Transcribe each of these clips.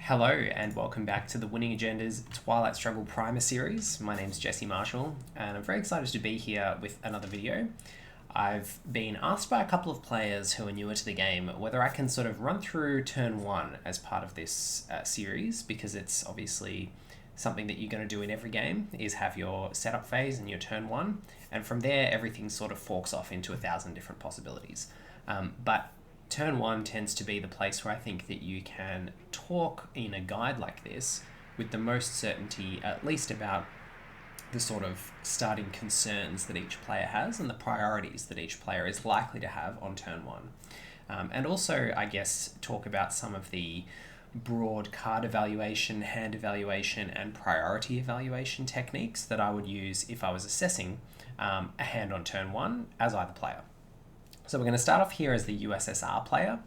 Hello and welcome back to the Winning Agenda's Twilight Struggle Primer series. My name's Jesse Marshall and I'm very excited to be here with another video. I've been asked by a couple of players who are newer to the game whether I can sort of run through turn one as part of this series, because it's obviously something that you're going to do in every game is have your setup phase and your turn one, and from there everything sort of forks off into 1,000 different possibilities. But turn one tends to be the place where I think that you can talk in a guide like this with the most certainty, at least about the sort of starting concerns that each player has and the priorities that each player is likely to have on turn one. And also, I guess, talk about some of the broad card evaluation, hand evaluation, and priority evaluation techniques that I would use if I was assessing a hand on turn one as either player. So we're going to start off here as the USSR player,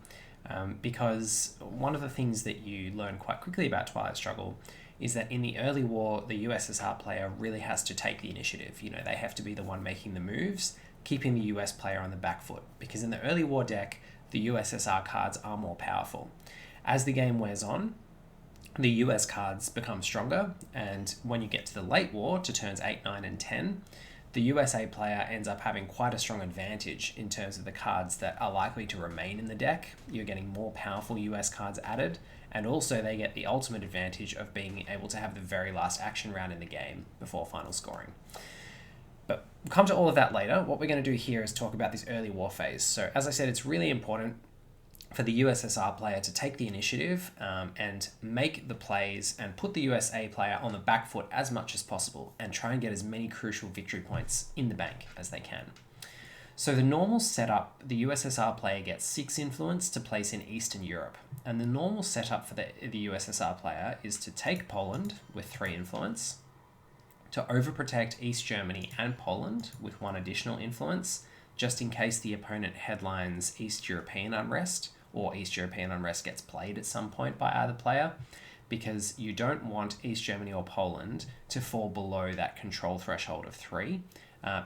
because one of the things that you learn quite quickly about Twilight Struggle is that in the early war, the USSR player really has to take the initiative. You know, they have to be the one making the moves, keeping the US player on the back foot, because in the early war deck, the USSR cards are more powerful. As the game wears on, the US cards become stronger, and when you get to the late war, to turns 8, 9, and 10, the USA player ends up having quite a strong advantage in terms of the cards that are likely to remain in the deck. You're getting more powerful US cards added, and also they get the ultimate advantage of being able to have the very last action round in the game before final scoring. But we'll come to all of that later. What we're going to do here is talk about this early war phase. So as I said, it's really important for the USSR player to take the initiative and make the plays and put the USA player on the back foot as much as possible and try and get as many crucial victory points in the bank as they can. So the normal setup, the USSR player gets 6 influence to place in Eastern Europe. And the normal setup for the USSR player is to take Poland with 3 influence, to overprotect East Germany and Poland with 1 additional influence, just in case the opponent headlines East European unrest, or East European unrest gets played at some point by either player, because you don't want East Germany or Poland to fall below that control threshold of 3,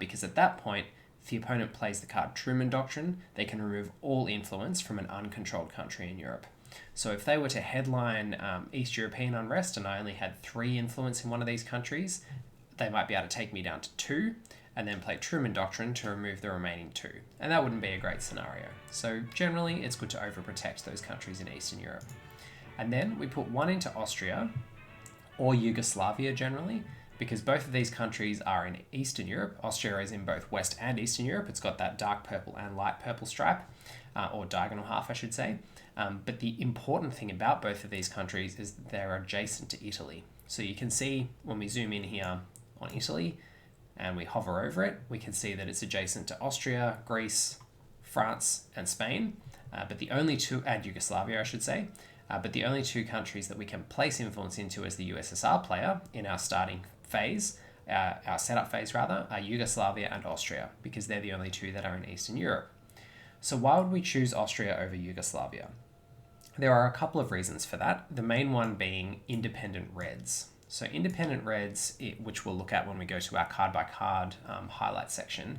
because at that point, if the opponent plays the card Truman Doctrine, they can remove all influence from an uncontrolled country in Europe. So if they were to headline East European unrest and I only had 3 influence in one of these countries, they might be able to take me down to 2, and then play Truman Doctrine to remove the remaining 2. And that wouldn't be a great scenario. So generally, it's good to overprotect those countries in Eastern Europe. And then we put 1 into Austria, or Yugoslavia generally, because both of these countries are in Eastern Europe. Austria is in both West and Eastern Europe. It's got that dark purple and light purple stripe, or diagonal half, I should say. But the important thing about both of these countries is that they're adjacent to Italy. So you can see when we zoom in here on Italy, and we hover over it, we can see that it's adjacent to Austria, Greece, France, and Spain, but the only 2, and Yugoslavia, I should say, but the only 2 countries that we can place influence into as the USSR player in our starting phase, our setup phase rather, are Yugoslavia and Austria, because they're the only 2 that are in Eastern Europe. So why would we choose Austria over Yugoslavia? There are a couple of reasons for that, the main one being independent reds. So independent reds, which we'll look at when we go to our card-by-card highlight section,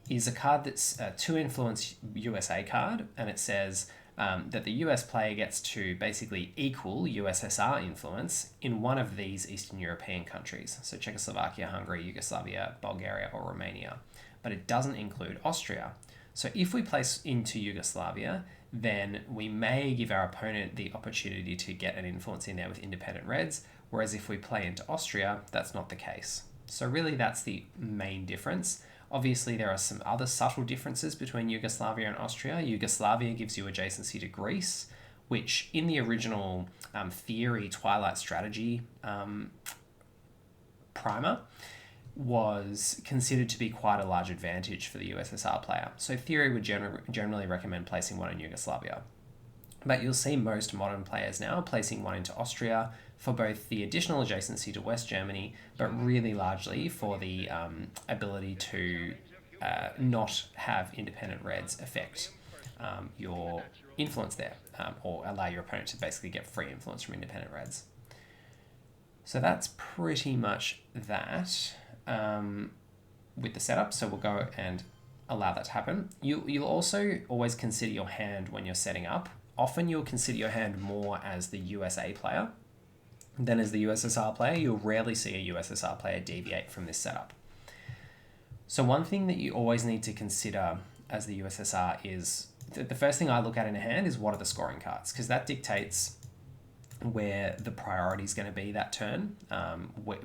is a card that's a 2 influence USA card, and it says that the US player gets to basically equal USSR influence in one of these Eastern European countries, so Czechoslovakia, Hungary, Yugoslavia, Bulgaria, or Romania, but it doesn't include Austria. So if we place into Yugoslavia, then we may give our opponent the opportunity to get an influence in there with independent reds, whereas if we play into Austria, that's not the case. So really that's the main difference. Obviously there are some other subtle differences between Yugoslavia and Austria. Yugoslavia gives you adjacency to Greece, which in the original theory Twilight Strategy primer was considered to be quite a large advantage for the USSR player. So theory would generally recommend placing 1 in Yugoslavia. But you'll see most modern players now placing 1 into Austria for both the additional adjacency to West Germany, but really largely for the ability to not have independent reds affect your influence there, or allow your opponent to basically get free influence from independent reds. So that's pretty much that with the setup. So we'll go and allow that to happen. You'll also always consider your hand when you're setting up often you'll consider your hand more as the USA player than as the USSR player. You'll rarely see a USSR player deviate from this setup. So one thing that you always need to consider as the USSR is, the first thing I look at in a hand is what are the scoring cards, because that dictates where the priority is going to be that turn,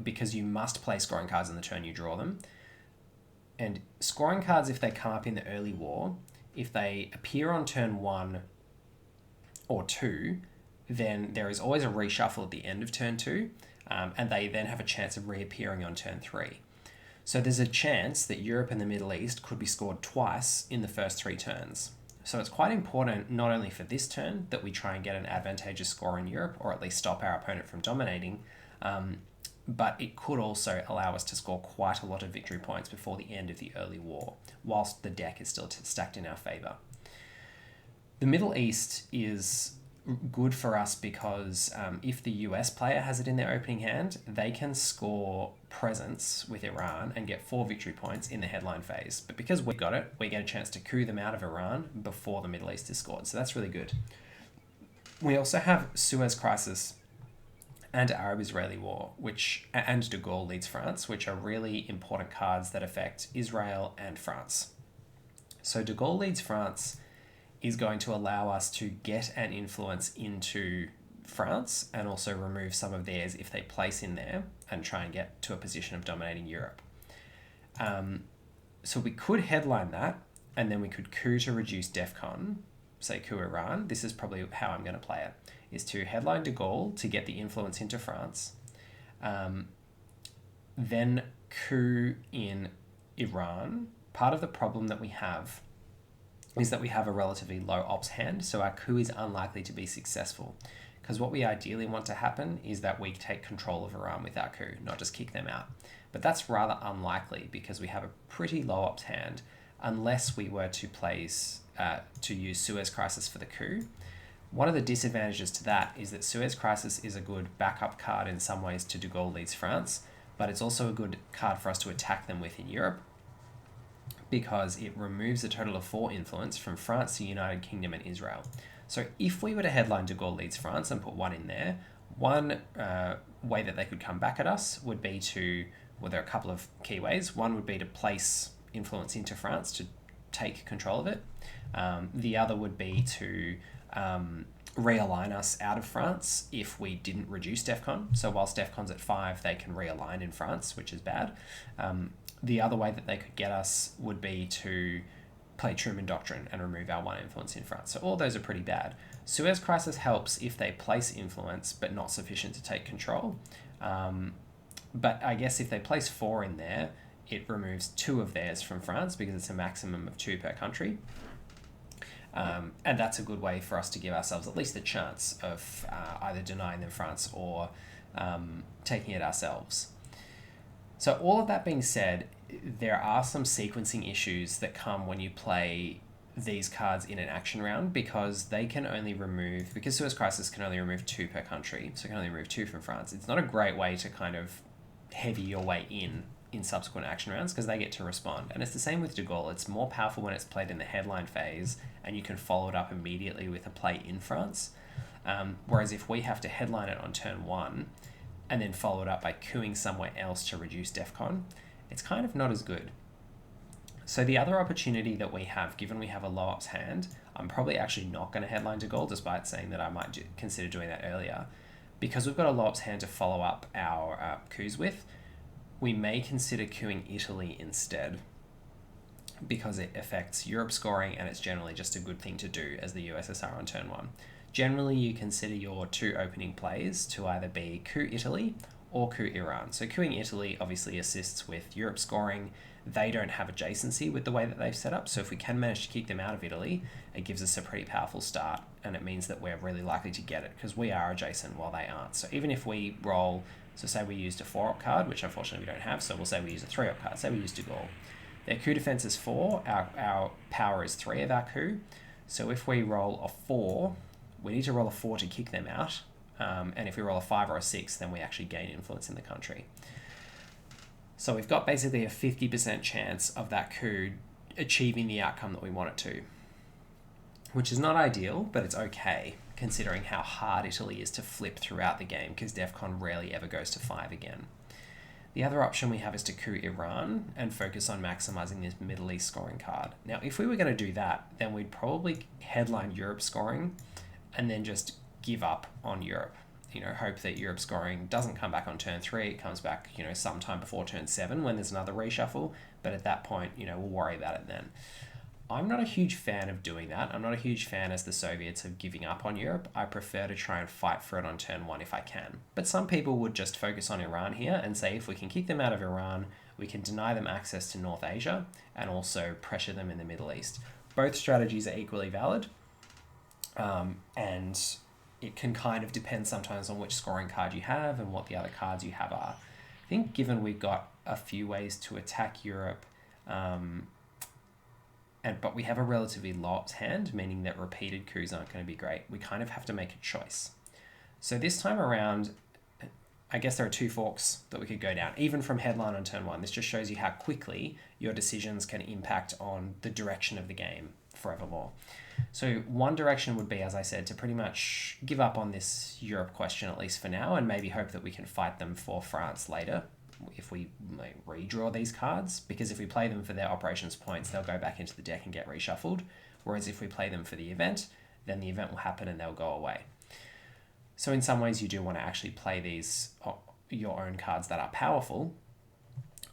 because you must play scoring cards in the turn you draw them. And scoring cards, if they come up in the early war, if they appear on turn 1 or 2, then there is always a reshuffle at the end of turn 2, and they then have a chance of reappearing on turn 3. So there's a chance that Europe and the Middle East could be scored twice in the first 3 turns. So it's quite important, not only for this turn, that we try and get an advantageous score in Europe, or at least stop our opponent from dominating, but it could also allow us to score quite a lot of victory points before the end of the early war, whilst the deck is still stacked in our favour. The Middle East is good for us because if the US player has it in their opening hand, they can score presence with Iran and get 4 victory points in the headline phase. But because we've got it, we get a chance to coup them out of Iran before the Middle East is scored. So that's really good. We also have Suez Crisis and Arab-Israeli War, and de Gaulle leads France, which are really important cards that affect Israel and France. So de Gaulle leads France is going to allow us to get an influence into France and also remove some of theirs if they place in there and try and get to a position of dominating Europe. So we could headline that, and then we could coup to reduce Defcon, say coup Iran. This is probably how I'm going to play it, is to headline de Gaulle to get the influence into France, then coup in Iran. Part of the problem that we have is that we have a relatively low ops hand, so our coup is unlikely to be successful. Because what we ideally want to happen is that we take control of Iran with our coup, not just kick them out. But that's rather unlikely because we have a pretty low ops hand, unless we were to use Suez Crisis for the coup. One of the disadvantages to that is that Suez Crisis is a good backup card in some ways to de Gaulle leads France, but it's also a good card for us to attack them with in Europe, because it removes a total of 4 influence from France, the United Kingdom, and Israel. So if we were to headline de Gaulle leads France and put 1 in there, one way that they could come back at us would be there are a couple of key ways. One would be to place influence into France to take control of it. The other would be to realign us out of France if we didn't reduce Defcon. So whilst Defcon's at 5, they can realign in France, which is bad. The other way that they could get us would be to play Truman Doctrine and remove our 1 influence in France. So all those are pretty bad. Suez Crisis helps if they place influence, but not sufficient to take control. But I guess if they place 4 in there, it removes 2 of theirs from France because it's a maximum of 2 per country. And that's a good way for us to give ourselves at least a chance of either denying them France or taking it ourselves. So all of that being said, there are some sequencing issues that come when you play these cards in an action round, because Suez Crisis can only remove 2 per country, so it can only remove 2 from France. It's not a great way to kind of heavy your way in subsequent action rounds, because they get to respond. And it's the same with de Gaulle. It's more powerful when it's played in the headline phase and you can follow it up immediately with a play in France. Whereas if we have to headline it on turn 1 and then follow it up by queuing somewhere else to reduce Defcon, it's kind of not as good. So the other opportunity that we have, given we have a low ops hand, I'm probably actually not going to headline de Gaulle, despite saying that I might consider doing that earlier. Because we've got a low ops hand to follow up our coups with, we may consider queuing Italy instead, because it affects Europe scoring and it's generally just a good thing to do as the USSR on turn 1. Generally, you consider your 2 opening plays to either be coup Italy or coup Iran. So queuing Italy obviously assists with Europe scoring. They don't have adjacency with the way that they've set up, so if we can manage to kick them out of Italy, it gives us a pretty powerful start, and it means that we're really likely to get it because we are adjacent while they aren't. So even if we roll, so say we used a 4-op card, which unfortunately we don't have, so we'll say we use a 3-op card, say we use de Gaulle. Their coup defense is 4, our power is 3 of our coup, so if we roll a 4, we need to roll a 4 to kick them out, and if we roll a 5 or a 6, then we actually gain influence in the country. So we've got basically a 50% chance of that coup achieving the outcome that we want it to. which is not ideal, but it's okay considering how hard Italy is to flip throughout the game because Defcon rarely ever goes to 5 again. The other option we have is to coup Iran and focus on maximizing this Middle East scoring card. Now, if we were going to do that, then we'd probably headline Europe scoring and then just give up on Europe. Hope that Europe scoring doesn't come back on turn 3, it comes back, sometime before turn 7 when there's another reshuffle, but at that point, we'll worry about it then. I'm not a huge fan of doing that. I'm not a huge fan as the Soviets of giving up on Europe. I prefer to try and fight for it on turn 1 if I can. But some people would just focus on Iran here and say if we can kick them out of Iran, we can deny them access to North Asia and also pressure them in the Middle East. Both strategies are equally valid. And it can kind of depend sometimes on which scoring card you have and what the other cards you have are. I think given we've got a few ways to attack Europe, but we have a relatively locked hand, meaning that repeated coups aren't going to be great. We kind of have to make a choice. So this time around, I guess there are 2 forks that we could go down, even from headline on turn 1. This just shows you how quickly your decisions can impact on the direction of the game forevermore. So one direction would be, as I said, to pretty much give up on this Europe question, at least for now, and maybe hope that we can fight them for France later if we redraw these cards, because if we play them for their operations points, they'll go back into the deck and get reshuffled, whereas if we play them for the event, then the event will happen and they'll go away. So in some ways you do want to actually play these, your own cards that are powerful,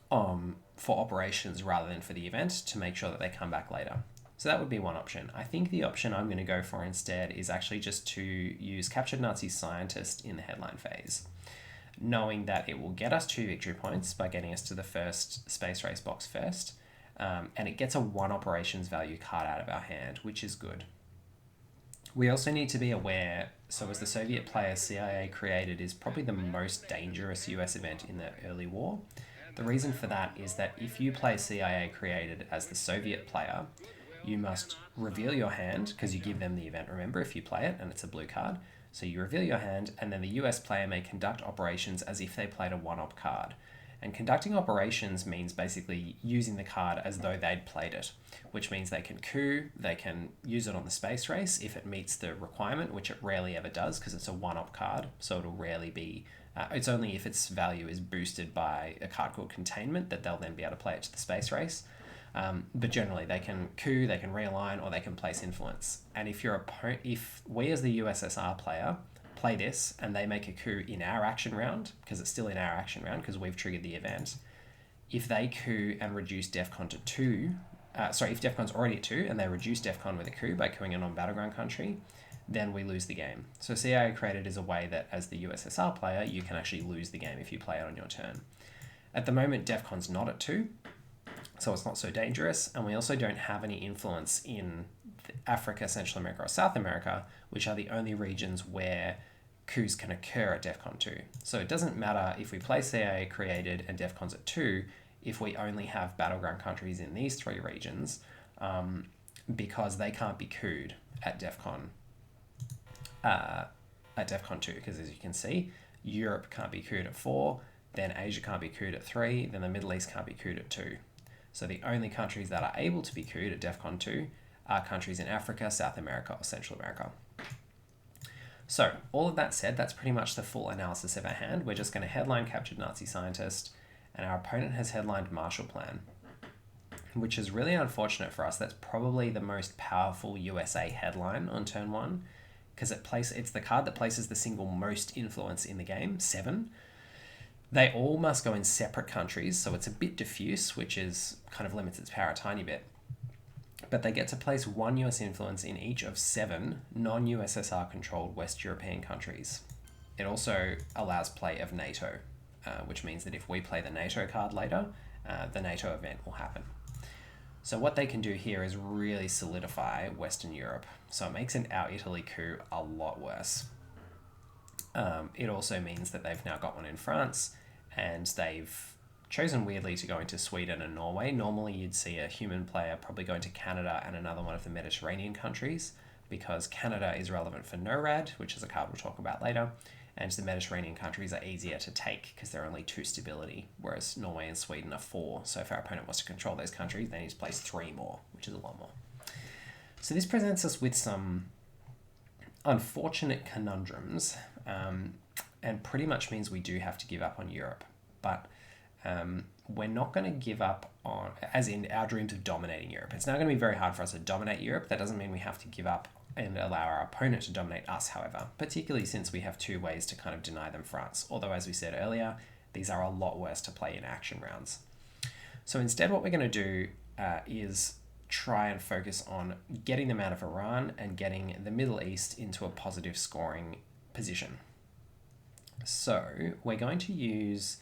for operations rather than for the event, to make sure that they come back later. So that would be one option. I think the option I'm going to go for instead is actually just to use Captured Nazi Scientist in the headline phase, knowing that it will get us 2 victory points by getting us to the first space race box first, and it gets a 1 operations value card out of our hand, which is good. We also need to be aware, so as the Soviet player, CIA Created is probably the most dangerous US event in the early war. The reason for that is that if you play CIA Created as the Soviet player, you must reveal your hand, because you give them the event, remember, if you play it, and it's a blue card. So you reveal your hand, and then the US player may conduct operations as if they played a 1-op card. And conducting operations means basically using the card as though they'd played it, which means they can coup, they can use it on the space race if it meets the requirement, which it rarely ever does because it's a 1-op card, so it'll rarely be... it's only if its value is boosted by a card called Containment that they'll then be able to play it to the space race. But generally they can coup, they can realign, or they can place influence. And if we as the USSR player play this and they make a coup in our action round, because it's still in our action round because we've triggered the event, if they coup and reduce Defcon to 2, if Defcon's already at 2 and they reduce Defcon with a coup by coupping a non-battleground country, then we lose the game. So CIA Created is a way that as the USSR player you can actually lose the game if you play it on your turn. At the moment Defcon's not at 2, so it's not so dangerous, and we also don't have any influence in Africa, Central America, or South America, which are the only regions where coups can occur at Defcon 2. So it doesn't matter if we play CIA Created and Defcon's at 2 if we only have battleground countries in these 3 regions, because they can't be couped at Defcon 2, because as you can see, Europe can't be couped at 4, then Asia can't be couped at 3, then the Middle East can't be couped at 2. So the only countries that are able to be couped at Defcon 2 are countries in Africa, South America, or Central America. So all of that said, that's pretty much the full analysis of our hand. We're just going to headline Captured Nazi Scientist, and our opponent has headlined Marshall Plan, which is really unfortunate for us. That's probably the most powerful USA headline on turn 1, because it's the card that places the single most influence in the game, 7. They all must go in separate countries, so it's a bit diffuse, which is kind of limits its power a tiny bit. But they get to place 1 US influence in each of 7 non-USSR controlled West European countries. It also allows play of NATO, which means that if we play the NATO card later, the NATO event will happen. So what they can do here is really solidify Western Europe. So it makes an Our Italy coup a lot worse. It also means that they've now got one in France, and they've chosen weirdly to go into Sweden and Norway. Normally you'd see a human player probably going to Canada and another one of the Mediterranean countries, because Canada is relevant for NORAD, which is a card we'll talk about later, and the Mediterranean countries are easier to take because they're only 2 stability, whereas Norway and Sweden are 4. So if our opponent wants to control those countries, they need to place 3 more, which is a lot more. So this presents us with some unfortunate conundrums, and pretty much means we do have to give up on Europe. But we're not going to give up on, as in our dreams of dominating Europe. It's now going to be very hard for us to dominate Europe. That doesn't mean we have to give up and allow our opponent to dominate us, however, particularly since we have two ways to kind of deny them France. Although, as we said earlier, these are a lot worse to play in action rounds. So instead, what we're going to do is try and focus on getting them out of Iran and getting the Middle East into a positive scoring position. So we're going to use,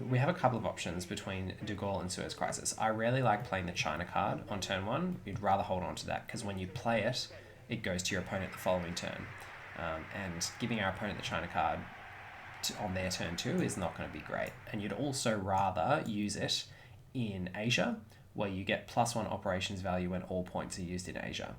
we have a couple of options between De Gaulle and Suez Crisis. I really like playing the China card on turn one. You'd rather hold on to that because when you play it, it goes to your opponent the following turn. And giving our opponent the China card on their turn two is not going to be great. And you'd also rather use it in Asia, where you get +1 operations value when all points are used in Asia.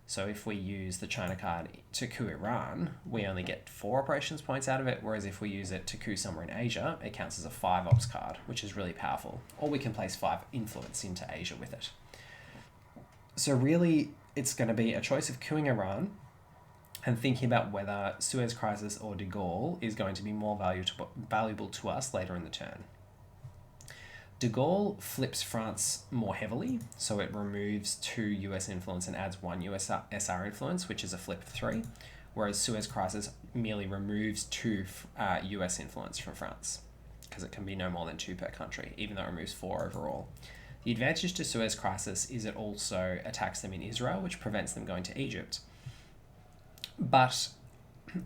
So if we use the China card to coup Iran, we only get 4 operations points out of it, whereas if we use it to coup somewhere in Asia, it counts as a 5 ops card, which is really powerful. Or we can place 5 influence into Asia with it. So really, it's going to be a choice of coupping Iran and thinking about whether Suez Crisis or De Gaulle is going to be more valuable to us later in the turn. De Gaulle flips France more heavily, so it removes 2 US influence and adds 1 USSR influence, which is a flip of 3, whereas Suez Crisis merely removes 2 US influence from France, because it can be no more than 2 per country, even though it removes 4 overall. The advantage to Suez Crisis is it also attacks them in Israel, which prevents them going to Egypt. But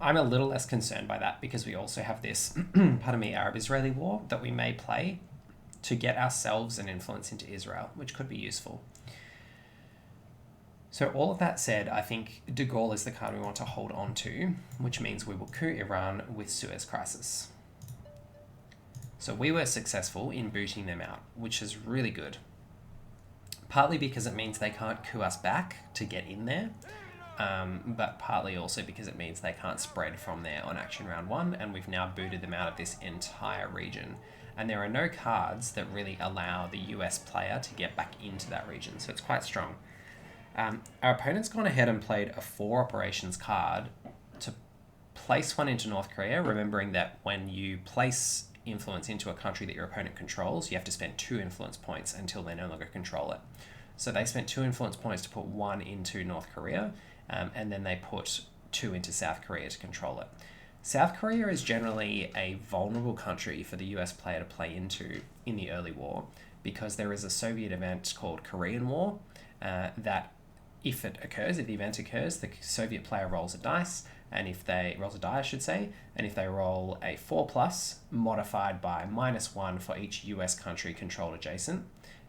I'm a little less concerned by that because we also have this, Arab-Israeli war that we may play to get ourselves an influence into Israel, which could be useful. So all of that said, I think De Gaulle is the card we want to hold on to, which means we will coup Iran with Suez Crisis. So we were successful in booting them out, which is really good. Partly because it means they can't coup us back to get in there, but partly also because it means they can't spread from there on action round 1, and we've now booted them out of this entire region. And there are no cards that really allow the US player to get back into that region, so it's quite strong. Our opponent's gone ahead and played a 4 operations card to place 1 into North Korea, remembering that when you place influence into a country that your opponent controls, you have to spend 2 influence points until they no longer control it. So they spent 2 influence points to put 1 into North Korea, and then they put 2 into South Korea to control it. South Korea is generally a vulnerable country for the US player to play into in the early war because there is a Soviet event called Korean War that if the event occurs, the Soviet player rolls a dice, and if they rolls a die, I should say, and if they roll a 4+ modified by -1 for each US country controlled adjacent,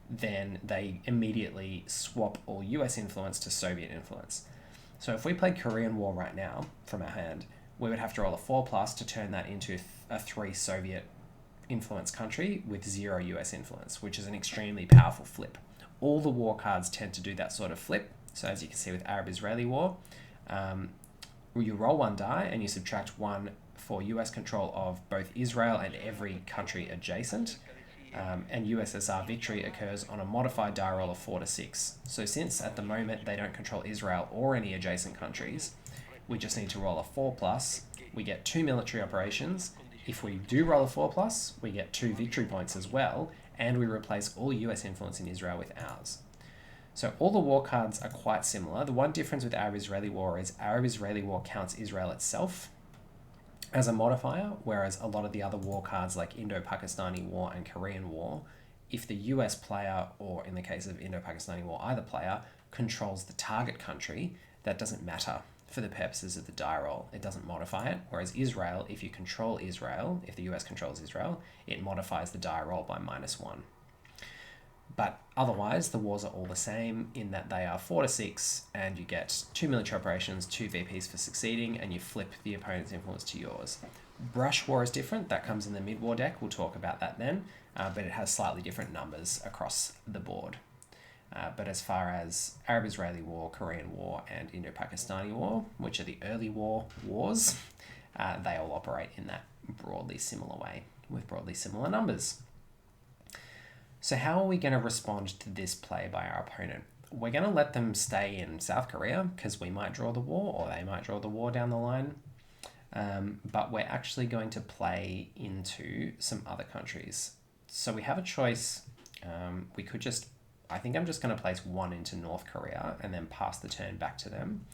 then they immediately swap all US influence to Soviet influence. So if we played Korean War right now from our hand, we would have to roll a 4+ to turn that into a 3 Soviet influence country with 0 US influence, which is an extremely powerful flip. All the war cards tend to do that sort of flip. So as you can see with Arab-Israeli War, you roll 1 die and you subtract 1 for US control of both Israel and every country adjacent. And USSR victory occurs on a modified die roll of 4 to 6. So since at the moment they don't control Israel or any adjacent countries, we just need to roll a 4+. We get 2 military operations. If we do roll a 4+, we get 2 victory points as well, and we replace all US influence in Israel with ours. So all the war cards are quite similar. The one difference with Arab-Israeli War is Arab-Israeli War counts Israel itself as a modifier, whereas a lot of the other war cards like Indo-Pakistani War and Korean War, if the US player, or in the case of Indo-Pakistani War, either player, controls the target country, that doesn't matter for the purposes of the die roll. It doesn't modify it, whereas Israel, if you control Israel, if the US controls Israel, it modifies the die roll by -1. But otherwise, the wars are all the same in that they are 4 to 6, and you get 2 military operations, 2 VPs for succeeding, and you flip the opponent's influence to yours. Brush War is different. That comes in the mid-war deck. We'll talk about that then, but it has slightly different numbers across the board. But as far as Arab-Israeli War, Korean War, and Indo-Pakistani War, which are the early war wars, they all operate in that broadly similar way with broadly similar numbers. So how are we going to respond to this play by our opponent? we're going to let them stay in South Korea because we might draw the war or they might draw the war down the line. But we're actually going to play into some other countries. So we have a choice. We could just, I think I'm just going to place one into North Korea and then pass the turn back to them.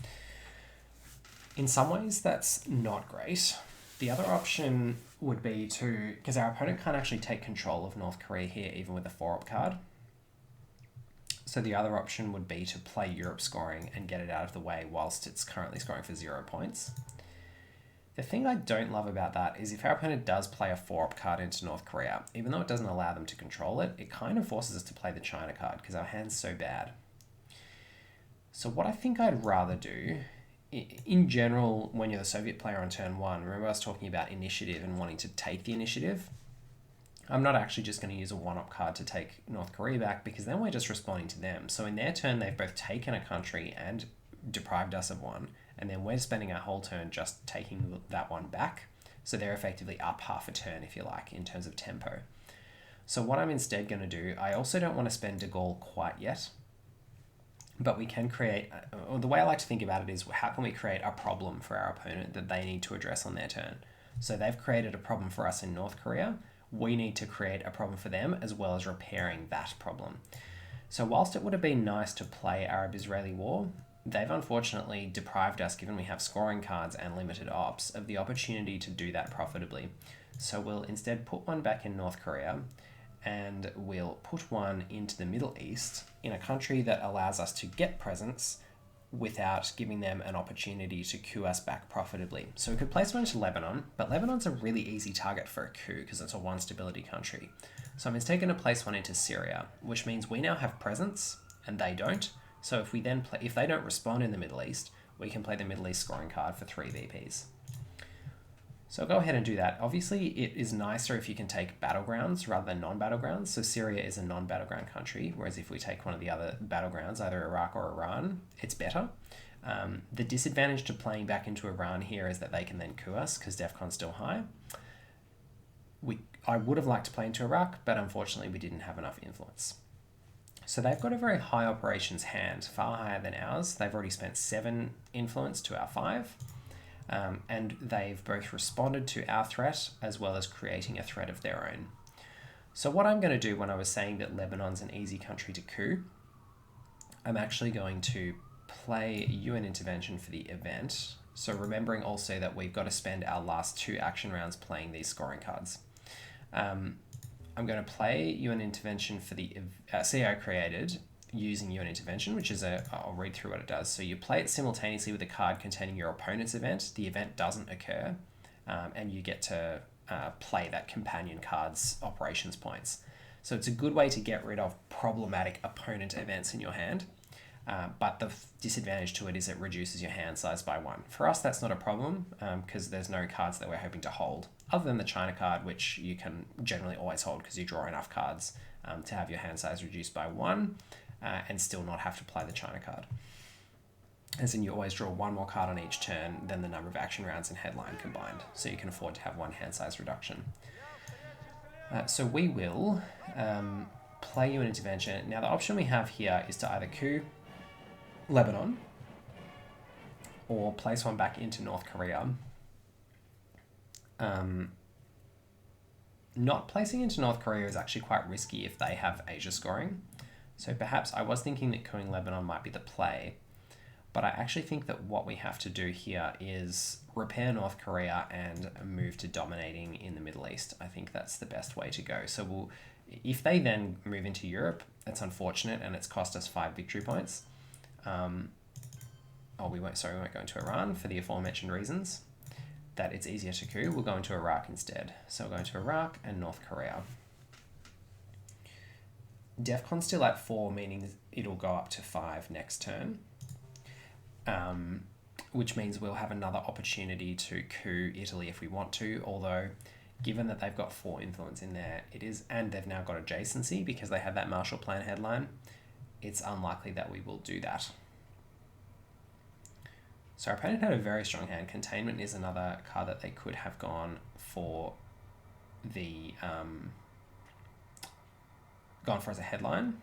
In some ways, that's not great. The other option would be to, because our opponent can't actually take control of North Korea here, even with a 4-up card. So the other option would be to play Europe scoring and get it out of the way whilst it's currently scoring for 0 points. The thing I don't love about that is if our opponent does play a 4-up card into North Korea, even though it doesn't allow them to control it, it kind of forces us to play the China card because our hand's so bad. So what I think I'd rather do, in general, when you're the Soviet player on turn 1, remember I was talking about initiative and wanting to take the initiative? I'm not actually just going to use a 1-up card to take North Korea back because then we're just responding to them. So in their turn, they've both taken a country and deprived us of one. And then we're spending our whole turn just taking that one back. So they're effectively up half a turn, if you like, in terms of tempo. So what I'm instead going to do, I also don't want to spend de Gaulle quite yet. But we can create, or the way I like to think about it is how can we create a problem for our opponent that they need to address on their turn? So they've created a problem for us in North Korea. We need to create a problem for them as well as repairing that problem. So whilst it would have been nice to play Arab-Israeli War, they've unfortunately deprived us, given we have scoring cards and limited ops, of the opportunity to do that profitably. So we'll instead put one back in North Korea and we'll put one into the Middle East in a country that allows us to get presence without giving them an opportunity to coup us back profitably. So we could place one into Lebanon, but Lebanon's a really easy target for a coup because it's a 1 stability country. So I'm instead going to place one into Syria, which means we now have presence and they don't. So if we then if they don't respond in the Middle East, we can play the Middle East scoring card for 3 VPs. So go ahead and do that. Obviously, it is nicer if you can take battlegrounds rather than non-battlegrounds. So Syria is a non-battleground country, whereas if we take one of the other battlegrounds, either Iraq or Iran, it's better. The disadvantage to playing back into Iran here is that they can then coup us because Defcon's still high. I would have liked to play into Iraq, but unfortunately we didn't have enough influence. So they've got a very high operations hand, far higher than ours. They've already spent 7 influence to our 5. And they've both responded to our threat as well as creating a threat of their own. So what I'm going to do when I was saying that Lebanon's an easy country to coup, I'm actually going to play UN intervention for the event. So remembering also that we've got to spend our last 2 action rounds playing these scoring cards. I'm going to play UN intervention for the CO created using UN intervention, which is I'll read through what it does. So you play it simultaneously with a card containing your opponent's event. The event doesn't occur, and you get to play that companion card's operations points. So it's a good way to get rid of problematic opponent events in your hand. But the disadvantage to it is it reduces your hand size by 1. For us, that's not a problem because there's no cards that we're hoping to hold, other than the China card, which you can generally always hold because you draw enough cards to have your hand size reduced by 1. And still not have to play the China card. As in, you always draw 1 more card on each turn than the number of action rounds and headline combined, so you can afford to have 1 hand size reduction. So we will play you an intervention. Now the option we have here is to either coup Lebanon or place one back into North Korea. Not placing into North Korea is actually quite risky if they have Asia scoring. So perhaps I was thinking that coupping Lebanon might be the play, but I actually think that what we have to do here is repair North Korea and move to dominating in the Middle East. I think that's the best way to go. So if they then move into Europe, it's unfortunate and it's cost us 5 victory points. We won't go into Iran for the aforementioned reasons, that it's easier to coup. We'll go into Iraq instead. So we'll go into Iraq and North Korea. Defcon's still at 4, meaning it'll go up to 5 next turn, which means we'll have another opportunity to coup Italy if we want to, although given that they've got 4 influence in there, and they've now got adjacency because they have that Marshall Plan headline, it's unlikely that we will do that. So our opponent had a very strong hand. Containment is another card that they could have gone for as a headline.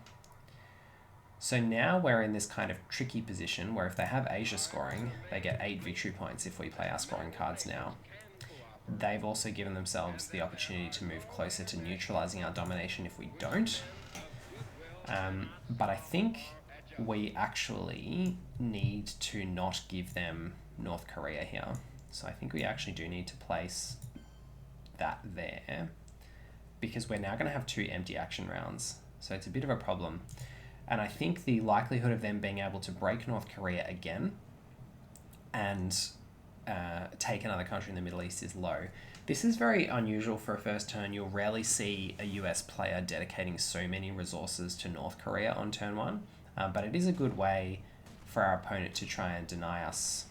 So now we're in this kind of tricky position where if they have Asia scoring, they get 8 victory points if we play our scoring cards now. They've also given themselves the opportunity to move closer to neutralizing our domination if we don't. But I think we actually need to not give them North Korea here. So I think we actually do need to place that there, because we're now going to have 2 empty action rounds. So it's a bit of a problem. And I think the likelihood of them being able to break North Korea again and take another country in the Middle East is low. This is very unusual for a first turn. You'll rarely see a US player dedicating so many resources to North Korea on turn 1, but it is a good way for our opponent to try and deny us.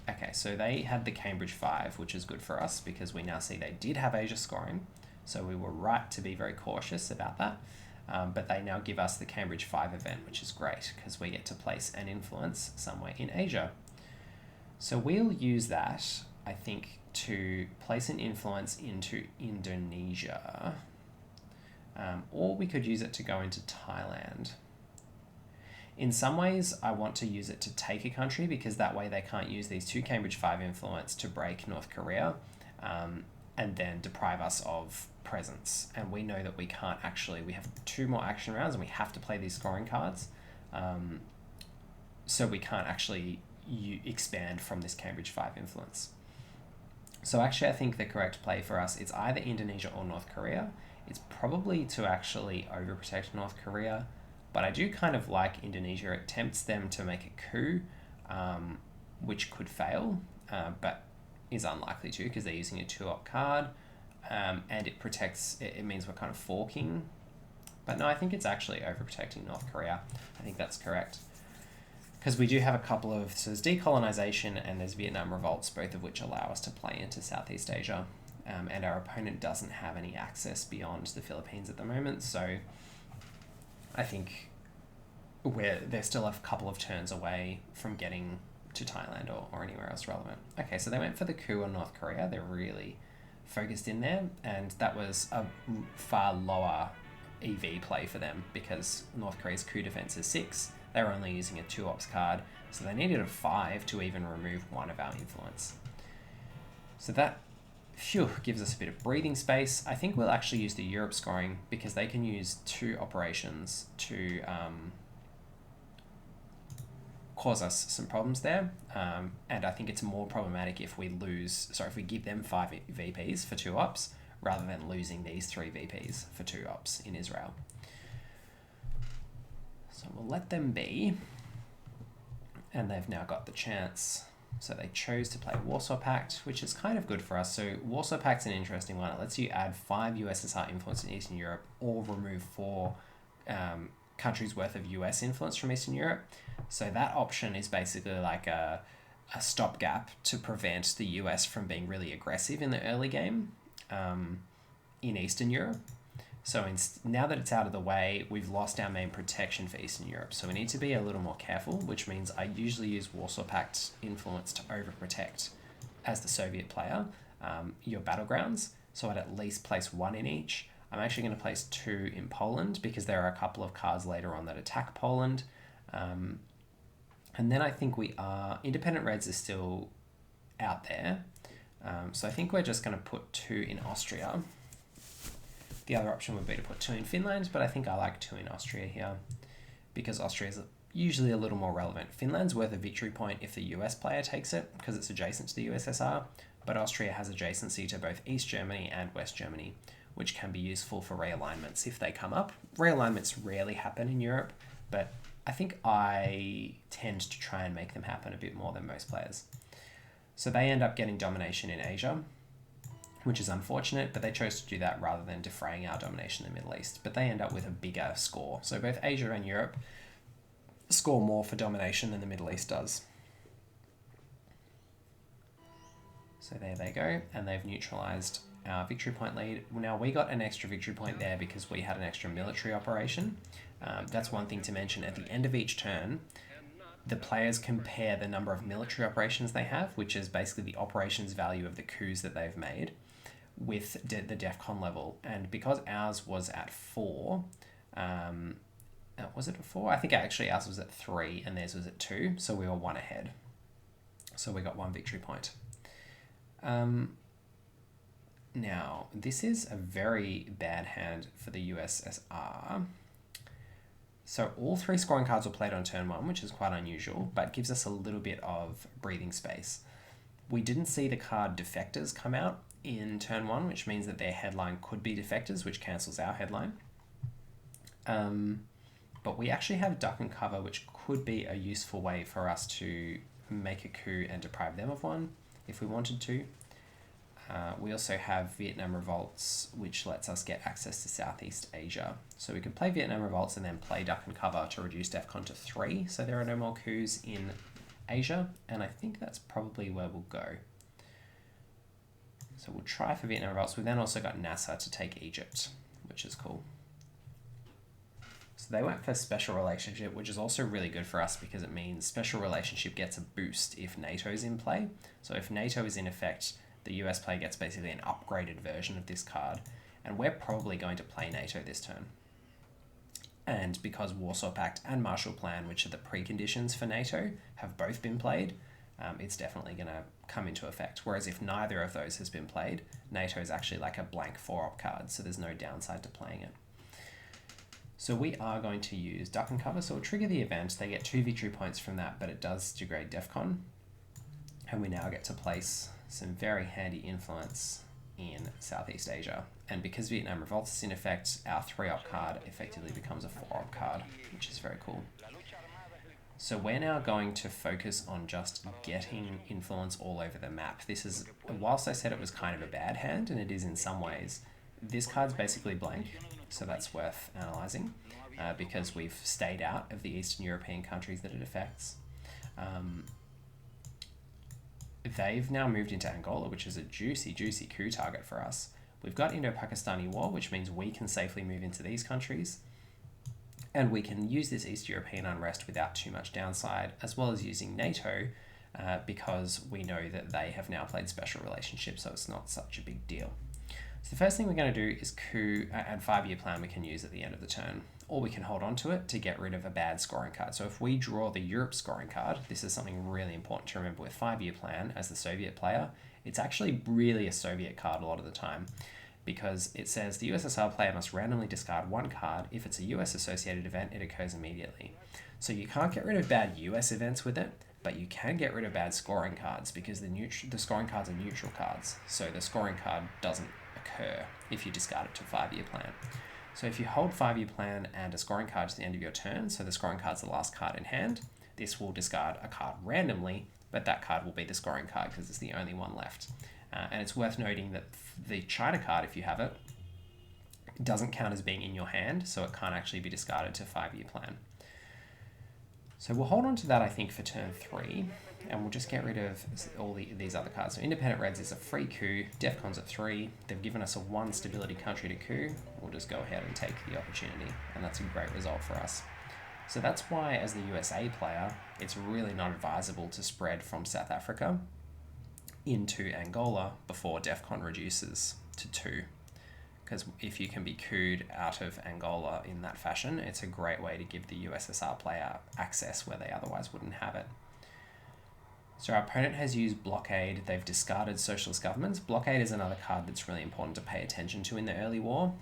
Okay, so they had the Cambridge 5, which is good for us because we now see they did have Asia scoring, so we were right to be very cautious about that. But they now give us the Cambridge 5 event, which is great because we get to place an influence somewhere in Asia. So we'll use that, I think, to place an influence into Indonesia, or we could use it to go into Thailand. In some ways, I want to use it to take a country because that way they can't use these 2 Cambridge 5 influence to break North Korea and then deprive us of presence. And we know that we can't actually, we have 2 more action rounds and we have to play these scoring cards. So we can't actually expand from this Cambridge 5 influence. So actually I think the correct play for us is either Indonesia or North Korea. It's probably to actually overprotect North Korea, but I do kind of like Indonesia. It tempts them to make a coup, which could fail, but is unlikely to because they're using a 2-op card, and it protects, it means we're kind of forking. But no, I think it's actually overprotecting North Korea. I think that's correct. Because we do have a couple of, so there's decolonization and there's Vietnam revolts, both of which allow us to play into Southeast Asia. And our opponent doesn't have any access beyond the Philippines at the moment. So I think they're still a couple of turns away from getting to Thailand or anywhere else relevant. Okay, so they went for the coup on North Korea. They're really focused in there. And that was a far lower EV play for them because North Korea's coup defense is 6. They were only using a 2-ops card, so they needed a 5 to even remove 1 of our influence. So that gives us a bit of breathing space. I think we'll actually use the Europe scoring because they can use 2 operations to cause us some problems there. And I think it's more problematic if we give them 5 VPs for 2 ops rather than losing these 3 VPs for 2 ops in Israel. So we'll let them be, and they've now got the chance. So they chose to play Warsaw Pact, which is kind of good for us. So Warsaw Pact's an interesting one. It lets you add 5 USSR influence in Eastern Europe or remove 4 countries worth of US influence from Eastern Europe. So that option is basically like a stopgap to prevent the US from being really aggressive in the early game in Eastern Europe. So now that it's out of the way, we've lost our main protection for Eastern Europe. So we need to be a little more careful, which means I usually use Warsaw Pact influence to overprotect as the Soviet player your battlegrounds. So I'd at least place 1 in each. I'm actually going to place 2 in Poland because there are a couple of cards later on that attack Poland. And then I think Independent Reds is still out there. So I think we're just going to put 2 in Austria. The other option would be to put 2 in Finland, but I think I like 2 in Austria here because Austria is usually a little more relevant. Finland's worth a victory point if the US player takes it because it's adjacent to the USSR, but Austria has adjacency to both East Germany and West Germany, which can be useful for realignments if they come up. Realignments rarely happen in Europe, but I think I tend to try and make them happen a bit more than most players. So they end up getting domination in Asia, which is unfortunate, but they chose to do that rather than defraying our domination in the Middle East. But they end up with a bigger score. So both Asia and Europe score more for domination than the Middle East does. So there they go, and they've neutralized our victory point lead. Now we got an extra victory point there because we had an extra military operation. That's one thing to mention. At the end of each turn, the players compare the number of military operations they have, which is basically the operations value of the coups that they've made, with the Defcon level. And because ours was at 4, Was it a 4? I think actually ours was at 3 and theirs was at 2, so we were 1 ahead. So we got 1 victory point. Now, this is a very bad hand for the USSR. So all 3 scoring cards were played on turn 1, which is quite unusual, but gives us a little bit of breathing space. We didn't see the card Defectors come out in turn 1, which means that their headline could be Defectors, which cancels our headline. But we actually have Duck and Cover, which could be a useful way for us to make a coup and deprive them of one if we wanted to. We also have Vietnam Revolts, which lets us get access to Southeast Asia. So we could play Vietnam Revolts and then play Duck and Cover to reduce Defcon to 3, so there are no more coups in Asia, and I think that's probably where we'll go. So we'll try for Vietnam Revolts. We've then also got NASA to take Egypt, which is cool. So they went for Special Relationship, which is also really good for us because it means Special Relationship gets a boost if NATO's in play. So if NATO is in effect, the US player gets basically an upgraded version of this card, and we're probably going to play NATO this turn. And because Warsaw Pact and Marshall Plan, which are the preconditions for NATO, have both been played, it's definitely going to come into effect. Whereas if neither of those has been played, NATO is actually like a blank 4-op card, so there's no downside to playing it. So we are going to use Duck and Cover, so we'll trigger the event. They get 2 victory points from that, but it does degrade Defcon. And we now get to place some very handy influence in Southeast Asia. And because Vietnam Revolts is in effect, our 3-op card effectively becomes a 4-op card, which is very cool. So we're now going to focus on just getting influence all over the map. This is, whilst I said it was kind of a bad hand, and it is in some ways, this card's basically blank, so that's worth analysing, because we've stayed out of the Eastern European countries that it affects. They've now moved into Angola, which is a juicy coup target for us. We've got Indo-Pakistani War, which means we can safely move into these countries. And we can use this East European unrest without too much downside, as well as using NATO, because we know that they have now played Special Relationship, so it's not such a big deal. So the first thing we're going to do is coup and 5-year plan we can use at the end of the turn, or we can hold on to it to get rid of a bad scoring card. So if we draw the Europe scoring card, this is something really important to remember with 5-year plan as the Soviet player. It's actually really a Soviet card a lot of the time, because it says the USSR player must randomly discard 1 card. If it's a US associated event, it occurs immediately. So you can't get rid of bad US events with it, but you can get rid of bad scoring cards because the scoring cards are neutral cards. So the scoring card doesn't occur if you discard it to 5-year plan. So if you hold 5-year plan and a scoring card to the end of your turn, so the scoring card's the last card in hand, this will discard a card randomly, but that card will be the scoring card because it's the only one left. And it's worth noting that the China card, if you have it, doesn't count as being in your hand, so it can't actually be discarded to 5-year plan. So we'll hold on to that, I think, for turn 3, and we'll just get rid of all these other cards. So Independent Reds is a free coup, Defcon's at 3, they've given us a 1 stability country to coup, we'll just go ahead and take the opportunity, and that's a great result for us. So that's why, as the USA player, it's really not advisable to spread from South Africa into Angola before Defcon reduces to 2. Because if you can be couped out of Angola in that fashion, it's a great way to give the USSR player access where they otherwise wouldn't have it. So our opponent has used Blockade. They've discarded Socialist Governments. Blockade is another card that's really important to pay attention to in the early war.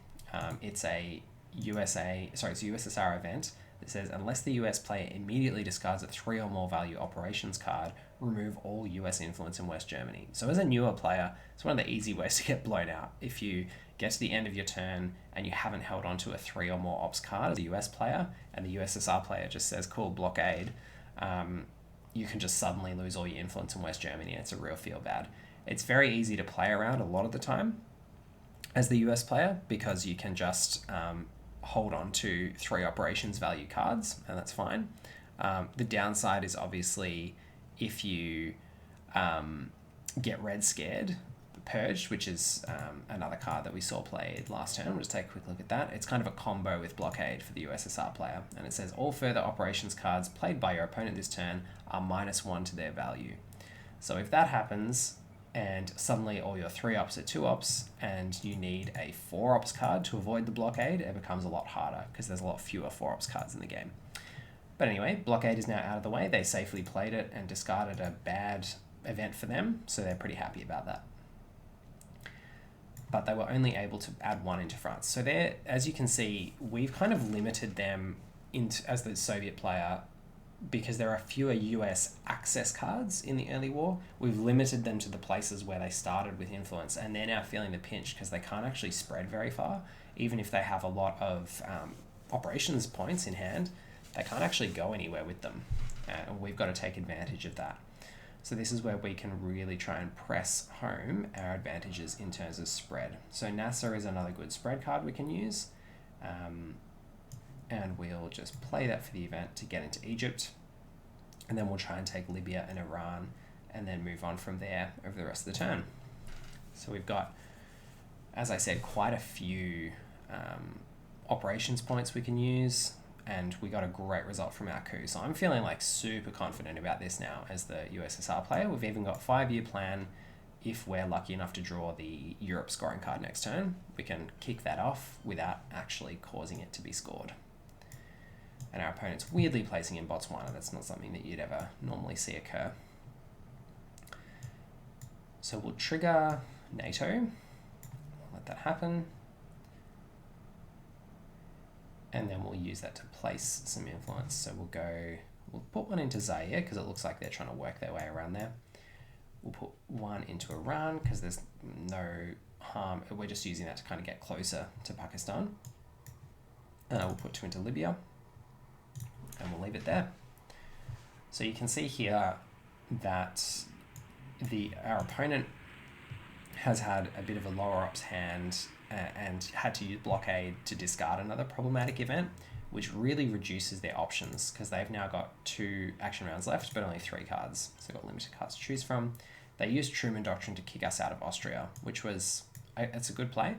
It's a USSR event that says, unless the US player immediately discards a 3 or more value operations card, remove all US influence in West Germany. So as a newer player, it's one of the easy ways to get blown out. If you get to the end of your turn and you haven't held on to a 3 or more ops card as a US player, and the USSR player just says, cool, Blockade, you can just suddenly lose all your influence in West Germany. It's a real feel bad. It's very easy to play around a lot of the time as the US player because you can just hold on to 3 operations value cards, and that's fine. The downside is obviously if you get red scared, Purged, which is another card that we saw played last turn. We'll just take a quick look at that. It's kind of a combo with Blockade for the USSR player, and it says all further operations cards played by your opponent this turn are -1 to their value. So if that happens, and suddenly all your 3 ops are 2 ops, and you need a 4 ops card to avoid the blockade, it becomes a lot harder because there's a lot fewer 4 ops cards in the game. But anyway, blockade is now out of the way. They safely played it and discarded a bad event for them, so they're pretty happy about that. But they were only able to add 1 into France. So there, as you can see, we've kind of limited them into, as the Soviet player, because there are fewer US access cards in the early war. We've limited them to the places where they started with influence, and they're now feeling the pinch because they can't actually spread very far. Even if they have a lot of operations points in hand, they can't actually go anywhere with them. And we've got to take advantage of that. So this is where we can really try and press home our advantages in terms of spread. So Nasser is another good spread card we can use. And we'll just play that for the event to get into Egypt. And then we'll try and take Libya and Iran and then move on from there over the rest of the turn. So we've got, as I said, quite a few operations points we can use, and we got a great result from our coup. So I'm feeling like super confident about this now as the USSR player. We've even got 5-year plan. If we're lucky enough to draw the Europe scoring card next turn, we can kick that off without actually causing it to be scored. And our opponent's weirdly placing in Botswana. That's not something that you'd ever normally see occur. So we'll trigger NATO, let that happen. And then we'll use that to place some influence. So we'll put 1 into Zaire because it looks like they're trying to work their way around there. We'll put 1 into Iran because there's no harm. We're just using that to kind of get closer to Pakistan. We'll put 2 into Libya. And we'll leave it there. So you can see here that our opponent has had a bit of a lower ops hand and had to use blockade to discard another problematic event, which really reduces their options because they've now got 2 action rounds left, but only 3 cards. So they've got limited cards to choose from. They used Truman Doctrine to kick us out of Austria, which was, it's a good play.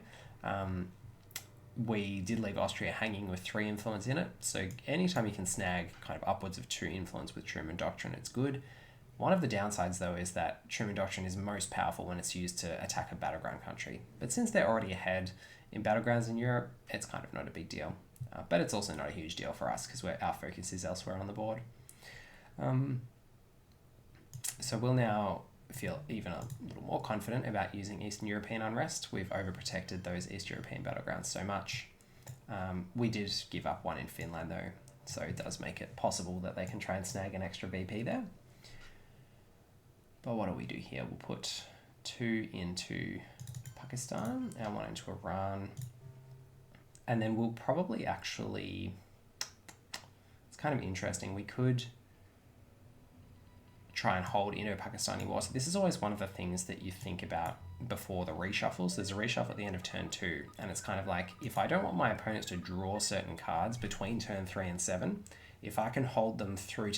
We did leave Austria hanging with 3 influence in it, so anytime you can snag kind of upwards of 2 influence with Truman Doctrine, it's good. One of the downsides, though, is that Truman Doctrine is most powerful when it's used to attack a battleground country. But since they're already ahead in battlegrounds in Europe, it's kind of not a big deal. But it's also not a huge deal for us because our focus is elsewhere on the board. So we'll now feel even a little more confident about using Eastern European unrest. We've overprotected those East European battlegrounds so much. We did give up 1 in Finland though, so it does make it possible that they can try and snag an extra BP there. But what do we do here? We'll put 2 into Pakistan and 1 into Iran. And then we'll probably actually, it's kind of interesting, we could try and hold Indo-Pakistani War. So this is always one of the things that you think about before the reshuffles. There's a reshuffle at the end of turn 2, and it's kind of like, if I don't want my opponents to draw certain cards between turn 3 and 7, if I can hold them through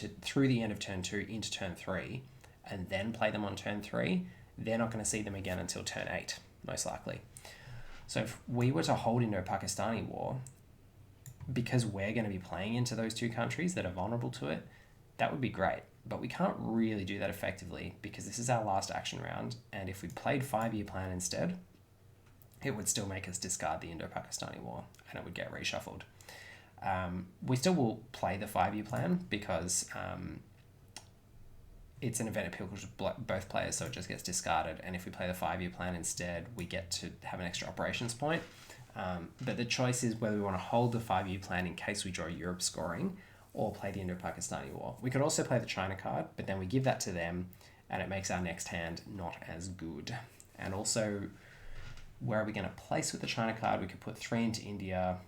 the end of turn 2 into turn 3, and then play them on turn 3, they're not going to see them again until turn 8, most likely. So if we were to hold Indo-Pakistani War, because we're going to be playing into those 2 countries that are vulnerable to it, that would be great. But we can't really do that effectively because this is our last action round, and if we played 5-year plan instead, it would still make us discard the Indo-Pakistani War, and it would get reshuffled. We still will play the 5-year plan because it's an event appeal to both players, so it just gets discarded, and if we play the 5-year plan instead, we get to have an extra operations point. But the choice is whether we want to hold the 5-year plan in case we draw Europe scoring, or play the Indo-Pakistani War. We could also play the China card, but then we give that to them, and it makes our next hand not as good. And also, where are we going to place with the China card? We could put 3 into India,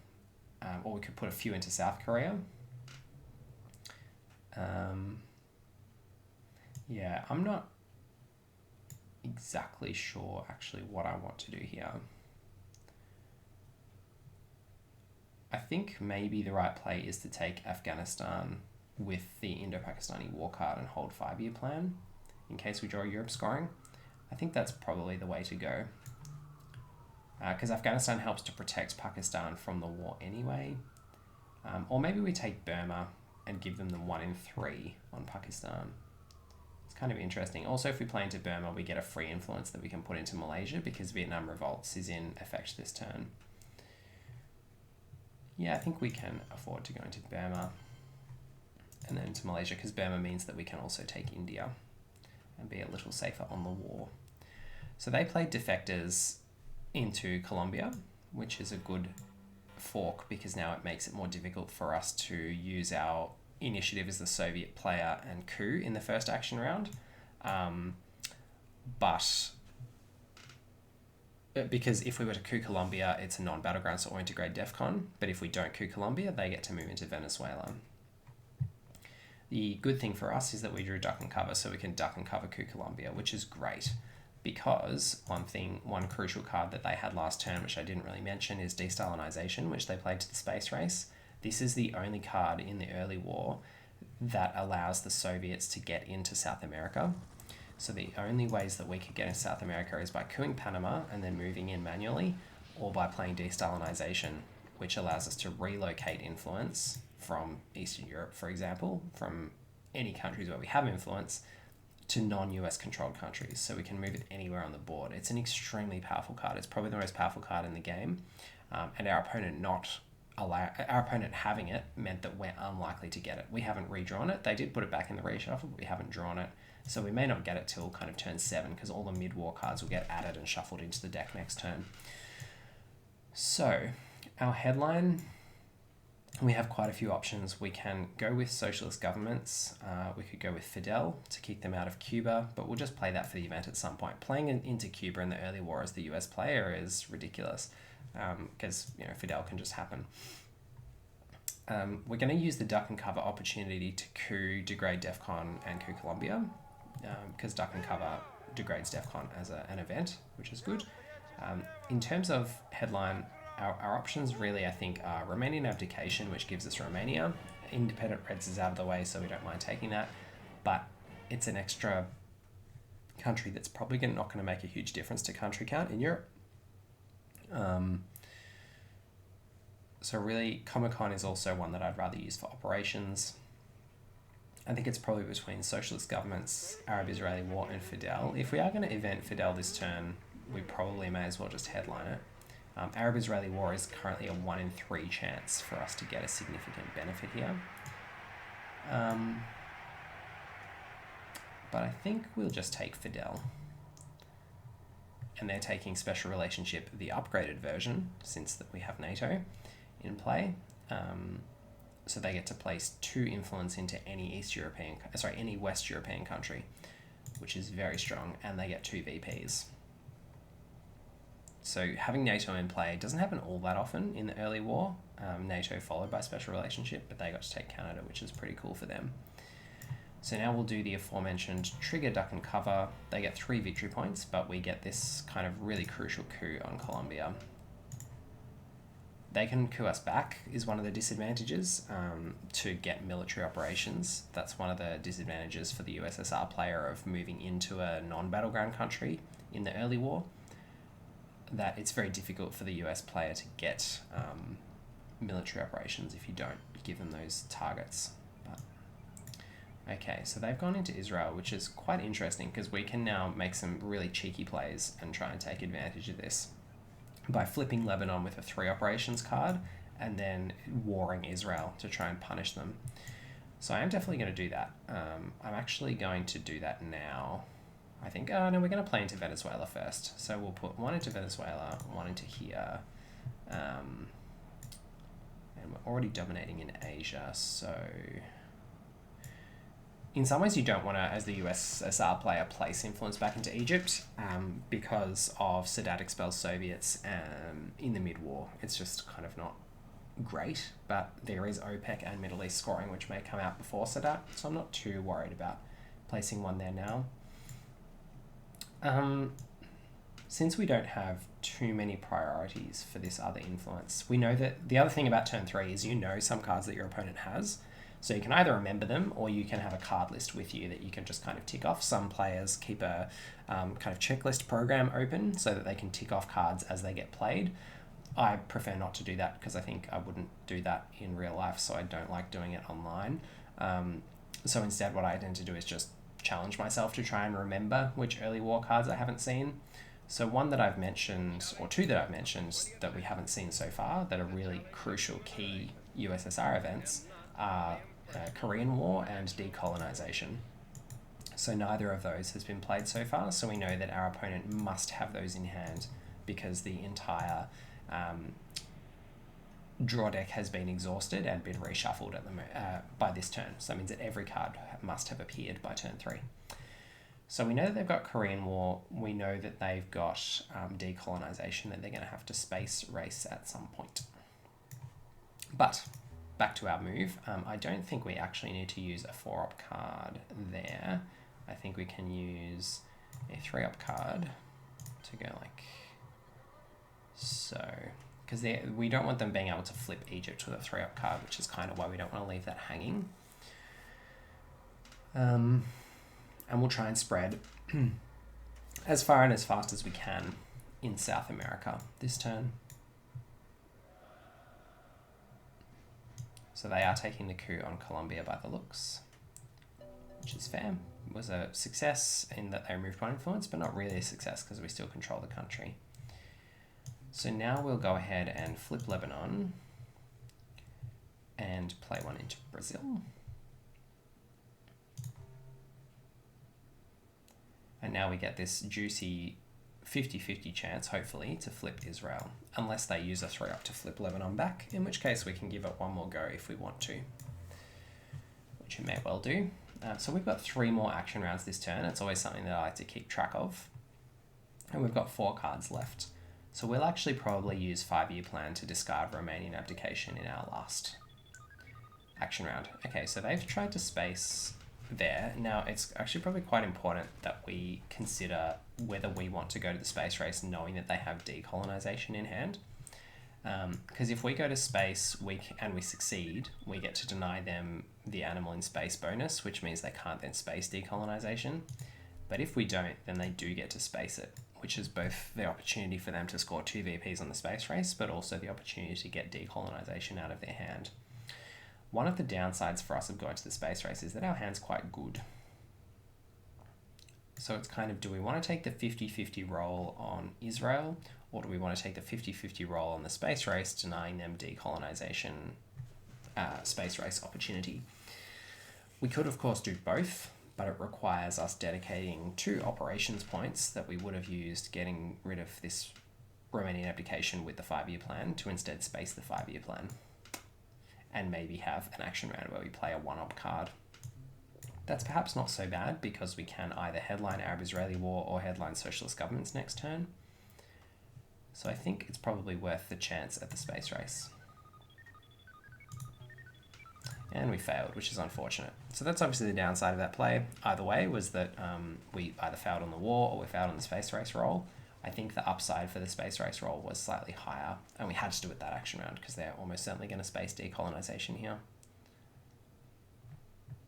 or we could put a few into South Korea. Yeah, I'm not exactly sure actually what I want to do here. I think maybe the right play is to take Afghanistan with the Indo-Pakistani War card and hold 5-year plan in case we draw Europe scoring. I think that's probably the way to go. Because Afghanistan helps to protect Pakistan from the war anyway. Or maybe we take Burma and give them the 1 in 3 on Pakistan. It's kind of interesting. Also, if we play into Burma, we get a free influence that we can put into Malaysia because Vietnam Revolts is in effect this turn. Yeah, I think we can afford to go into Burma and then into Malaysia, because Burma means that we can also take India and be a little safer on the war. So they played defectors into Colombia, which is a good fork because now it makes it more difficult for us to use our initiative as the Soviet player and coup in the first action round. But because if we were to coup Colombia, it's a non-battleground, so we'll integrate Defcon. But if we don't coup Colombia, they get to move into Venezuela. The good thing for us is that we drew duck and cover, so we can duck and cover coup Colombia, which is great because one crucial card that they had last turn, which I didn't really mention, is Destalinization, which they played to the space race. This is the only card in the early war that allows the Soviets to get into South America. So the only ways that we could get into South America is by coupping Panama and then moving in manually, or by playing Destalinization, which allows us to relocate influence from Eastern Europe, for example, from any countries where we have influence, to non-US controlled countries. So we can move it anywhere on the board. It's an extremely powerful card. It's probably the most powerful card in the game. And our opponent having it meant that we're unlikely to get it. We haven't redrawn it. They did put it back in the reshuffle, but we haven't drawn it. So we may not get it till kind of turn 7, because all the mid-war cards will get added and shuffled into the deck next turn. So our headline, we have quite a few options. We can go with socialist governments. We could go with Fidel to keep them out of Cuba, but we'll just play that for the event at some point. Playing into Cuba in the early war as the US player is ridiculous, because Fidel can just happen. We're going to use the duck and cover opportunity to coup degrade Defcon and coup Colombia, because duck and cover degrades Defcon as an event, which is good. In terms of headline, our options really, I think, are Romanian abdication, which gives us Romania. Independent Reds is out of the way, so we don't mind taking that. But it's an extra country that's probably not going to make a huge difference to country count in Europe. So really, Comecon is also one that I'd rather use for operations. I think it's probably between socialist governments, Arab-Israeli War, and Fidel. If we are going to event Fidel this turn, we probably may as well just headline it. Arab-Israeli War is currently a 1 in 3 chance for us to get a significant benefit here. But I think we'll just take Fidel. And they're taking Special Relationship, the upgraded version, since that we have NATO in play. So they get to place 2 influence into any any West European country, which is very strong, and they get 2 VPs. So having NATO in play doesn't happen all that often in the early war. NATO followed by Special Relationship, but they got to take Canada, which is pretty cool for them. So now we'll do the aforementioned trigger, duck and cover. They get 3 victory points, but we get this kind of really crucial coup on Colombia. They can coup us back is one of the disadvantages to get military operations. That's one of the disadvantages for the USSR player of moving into a non-battleground country in the early war, that it's very difficult for the US player to get military operations if you don't give them those targets. Okay, so they've gone into Israel, which is quite interesting because we can now make some really cheeky plays and try and take advantage of this by flipping Lebanon with a 3 operations card and then warring Israel to try and punish them. So I am definitely going to do that. I'm actually going to do that now. I think, no, we're going to play into Venezuela first. So we'll put 1 into Venezuela, 1 into here. And we're already dominating in Asia, so in some ways you don't want to, as the USSR player, place influence back into Egypt because of Sadat expels Soviets in the mid-war. It's just kind of not great, but there is OPEC and Middle East scoring, which may come out before Sadat, so I'm not too worried about placing 1 there now. Since we don't have too many priorities for this other influence, we know that the other thing about turn 3 is some cards that your opponent has. So you can either remember them or you can have a card list with you that you can just kind of tick off. Some players keep a kind of checklist program open so that they can tick off cards as they get played. I prefer not to do that because I think I wouldn't do that in real life, so I don't like doing it online. So instead what I tend to do is just challenge myself to try and remember which early war cards I haven't seen. So one that I've mentioned, or two that I've mentioned that we haven't seen so far that are really crucial key USSR events are Korean War and decolonization. So neither of those has been played so far, so we know that our opponent must have those in hand because the entire draw deck has been exhausted and been reshuffled by this turn. So that means that every card must have appeared by turn 3. So we know that they've got Korean War. We know that they've got decolonization that they're going to have to space race at some point. But back to our move. I don't think we actually need to use a 4-op card there. I think we can use a 3-op card to go like so. Because we don't want them being able to flip Egypt with a 3-op card, which is kind of why we don't want to leave that hanging. And we'll try and spread as far and as fast as we can in South America this turn. So they are taking the coup on Colombia by the looks, which is fair. It was a success in that they removed one influence, but not really a success because we still control the country. So now we'll go ahead and flip Lebanon and play one into Brazil. And now we get this juicy 50-50 chance, hopefully, to flip Israel, unless they use a 3-op to flip Lebanon back, in which case we can give it one more go if we want to, which we may well do. So we've got 3 more action rounds this turn. It's always something that I like to keep track of. And we've got 4 cards left. So we'll actually probably use 5-year plan to discard Romanian abdication in our last action round. Okay, so they've tried to space there. Now, it's actually probably quite important that we consider whether we want to go to the space race knowing that they have decolonization in hand. Because if we go to space and we succeed, we get to deny them the animal in space bonus, which means they can't then space decolonization. But if we don't, then they do get to space it, which is both the opportunity for them to score 2 VPs on the space race, but also the opportunity to get decolonization out of their hand. One of the downsides for us of going to the space race is that our hand's quite good. So it's kind of, do we want to take the 50-50 roll on Israel, or do we want to take the 50-50 roll on the space race, denying them decolonization space race opportunity? We could, of course, do both, but it requires us dedicating 2 operations points that we would have used getting rid of this Romanian abdication with the 5-year plan to instead space the 5-year plan. And maybe have an action round where we play a 1-op card. That's perhaps not so bad because we can either headline Arab-Israeli war or headline socialist governments next turn. So I think it's probably worth the chance at the space race. And we failed, which is unfortunate. So that's obviously the downside of that play. Either way was that we either failed on the war or we failed on the space race roll. I think the upside for the space race roll was slightly higher, and we had to do it that action round because they're almost certainly going to space decolonization here.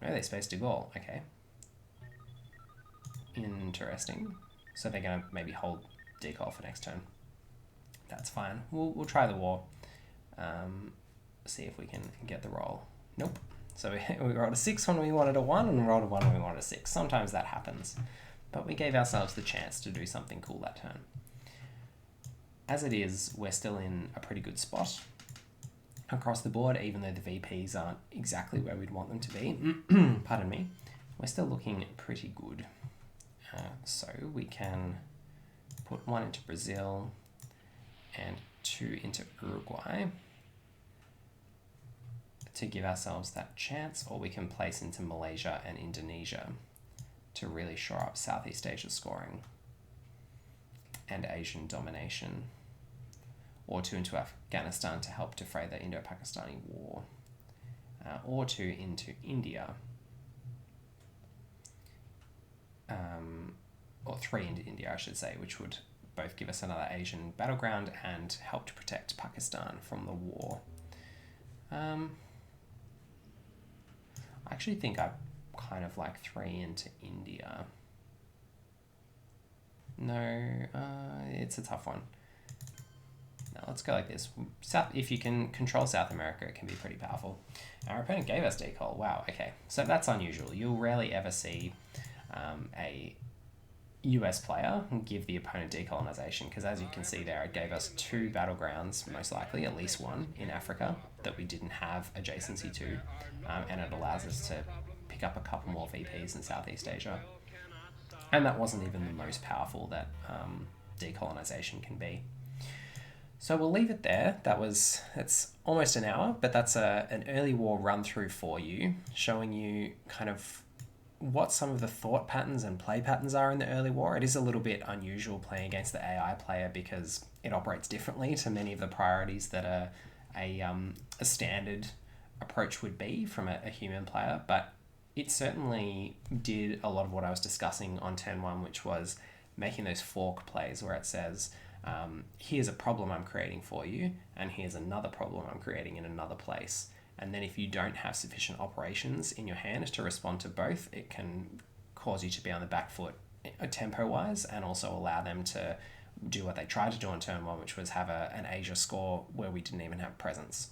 No, they spaced de Gaulle. Okay. Interesting. So they're going to maybe hold decol for next turn. That's fine. We'll try the war. See if we can get the roll. Nope. So we rolled a 6 when we wanted a 1, and rolled a 1 when we wanted a 6. Sometimes that happens. But we gave ourselves the chance to do something cool that turn. As it is, we're still in a pretty good spot across the board, even though the VPs aren't exactly where we'd want them to be. Pardon me. We're still looking pretty good. So we can put 1 into Brazil and 2 into Uruguay to give ourselves that chance, or we can place into Malaysia and Indonesia to really shore up Southeast Asia scoring and Asian domination, or 2 into Afghanistan to help defray the Indo-Pakistani war, or 2 into India, or 3 into India, I should say, which would both give us another Asian battleground and help to protect Pakistan from the war. I actually think I kind of like 3 into India. No, it's a tough one. Now let's go like this. If you can control South America, it can be pretty powerful. Our opponent gave us decol. Wow, okay. So that's unusual. You'll rarely ever see a US player give the opponent decolonization, because as you can see there, it gave us 2 battlegrounds, most likely, at least one, in Africa that we didn't have adjacency to, and it allows us to pick up a couple more VPs in Southeast Asia. And that wasn't even the most powerful that decolonization can be. So we'll leave it there. It's almost an hour, but that's an early war run through for you, showing you kind of what some of the thought patterns and play patterns are in the early war. It is a little bit unusual playing against the AI player because it operates differently to many of the priorities that a standard approach would be from a human player, but it certainly did a lot of what I was discussing on turn 1, which was making those fork plays where it says, here's a problem I'm creating for you, and here's another problem I'm creating in another place. And then if you don't have sufficient operations in your hand to respond to both, it can cause you to be on the back foot tempo-wise, and also allow them to do what they tried to do on turn 1, which was have an Asia score where we didn't even have presence.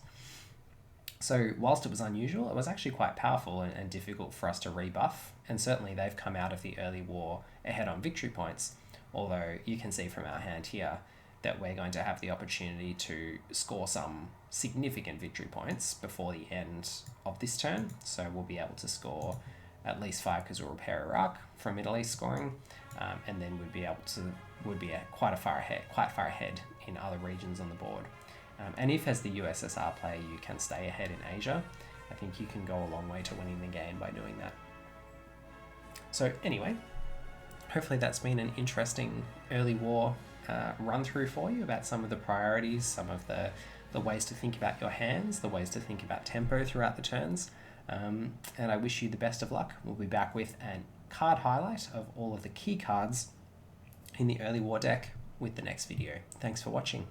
So whilst it was unusual, it was actually quite powerful and difficult for us to rebuff, and certainly they've come out of the early war ahead on victory points, although you can see from our hand here that we're going to have the opportunity to score some significant victory points before the end of this turn. So we'll be able to score at least 5 because we'll repair Iraq from Middle East scoring, and then would be quite far ahead in other regions on the board. And if as the USSR player you can stay ahead in Asia, I think you can go a long way to winning the game by doing that. So anyway, hopefully that's been an interesting early war run through for you about some of the priorities, some of the ways to think about your hands, the ways to think about tempo throughout the turns. And I wish you the best of luck. We'll be back with a card highlight of all of the key cards in the early war deck with the next video. Thanks for watching.